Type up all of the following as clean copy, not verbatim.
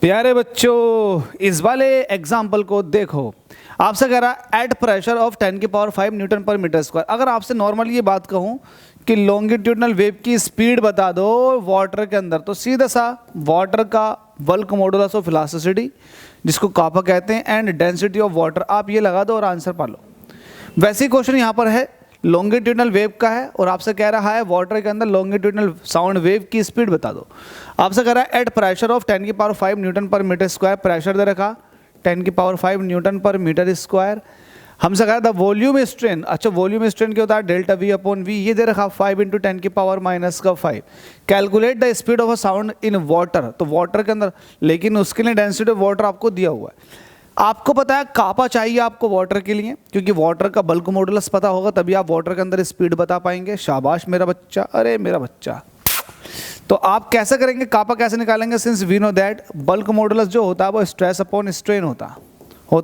प्यारे बच्चों, इस वाले एग्जाम्पल को देखो। आपसे कह रहा एट प्रेशर ऑफ 10 की पावर 5 न्यूटन पर मीटर स्क्वायर। अगर आपसे नॉर्मली ये बात कहूँ कि लॉन्गिट्यूडनल वेव की स्पीड बता दो वाटर के अंदर, तो सीधा सा वाटर का बल्क मॉडुलस ऑफ इलास्टिसिटी, जिसको कापा कहते हैं, एंड डेंसिटी ऑफ वाटर, आप ये लगा दो और आंसर पा लो। वैसे ही क्वेश्चन यहाँ पर है, लॉन्गिट्यूडनल वेव का है और आपसे कह रहा है वाटर के अंदर लॉन्गिट्यूडनल साउंड वेव की स्पीड बता दो। आपसे कह रहा है एट प्रेशर ऑफ 10 की पावर 5 न्यूटन पर मीटर स्क्वायर, प्रेशर दे रखा 10 की पावर 5 न्यूटन पर मीटर स्क्वायर। हमसे कहा था वॉल्यूम स्ट्रेन, अच्छा वॉल्यूम स्ट्रेन क्या होता है, डेल्टा वी अपॉन वी, ये दे रखा 5 इंटू 10 की पावर माइनस का 5। Calculate the speed of a sound in water, तो वाटर के अंदर, लेकिन उसके लिए डेंसिटी ऑफ वाटर आपको दिया हुआ है। आपको पता है कापा चाहिए आपको वाटर के लिए, क्योंकि वाटर का बल्क मॉडुलस पता होगा तभी आप वाटर के अंदर स्पीड बता पाएंगे। शाबाश मेरा बच्चा, अरे मेरा बच्चा। तो आप कैसे करेंगे, कापा कैसे निकालेंगे, since we know that bulk modulus जो होता है वो स्ट्रेस अपॉन स्ट्रेन होता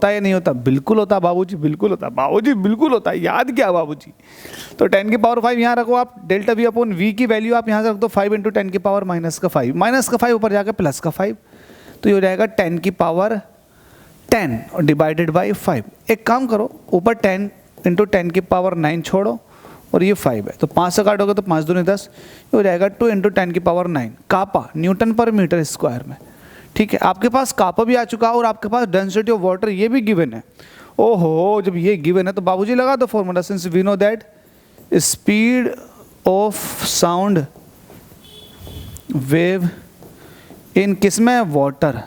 है या नहीं होता? बिल्कुल होता बाबूजी, बिल्कुल होता बाबूजी, बिल्कुल होता है। याद क्या बाबूजी? तो 10 की पावर 5 यहाँ रखो आप, डेल्टा वी अपॉन वी की वैल्यू आप यहाँ से रख दो 5 इंटू 10 की पावर माइनस का 5, माइनस का 5 ऊपर जाकर प्लस का 5, तो ये हो जाएगा 10 की पावर 10 और डिवाइडेड बाई 5। एक काम करो, ऊपर 10 इंटू 10 की पावर 9 छोड़ो और ये 5 है, तो 5 से काटोगे तो 5 दूनी 10, ये हो जाएगा 2 इंटू 10 की पावर 9 कापा न्यूटन पर मीटर स्क्वायर में। ठीक है, आपके पास कापा भी आ चुका और आपके पास डेंसिटी ऑफ वाटर ये भी गिवन है। ओहो, जब ये गिवन है तो बाबूजी लगा दो formula, since we know that speed of sound wave in किसमें, वाटर,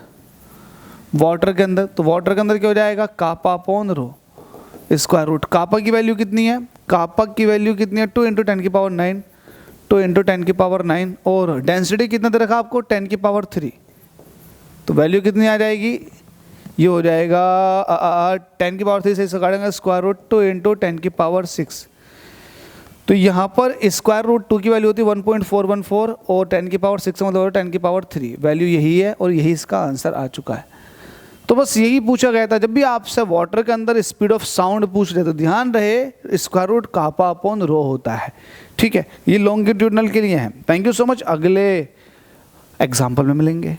वाटर के अंदर। तो वाटर के अंदर क्या हो जाएगा, कापा अपॉन रो स्क्वायर रूट। कापा की वैल्यू कितनी है, कापा की वैल्यू कितनी है, 2 इंटू 10 की पावर 9, 2 इंटू 10 की पावर 9, और डेंसिटी कितना दे रखा आपको, 10 की पावर 3, तो वैल्यू कितनी आ जाएगी, ये हो जाएगा 10 की पावर 3 से काटेंगे स्क्वायर रूट 2 इंटू 10 की पावर 6। तो यहाँ पर स्क्वायर रूट 2 की वैल्यू होती है 1.414 और 10 की पावर 6 मतलब 10 की पावर 3, वैल्यू यही है और यही इसका आंसर आ चुका है। तो बस यही पूछा गया था, जब भी आपसे वाटर के अंदर स्पीड ऑफ साउंड पूछ रहे तो ध्यान रहे स्क्वायर रूट कापा अपॉन रो होता है। ठीक है, ये लॉन्गिट्यूडनल के लिए है। थैंक यू सो मच, अगले एग्जाम्पल में मिलेंगे।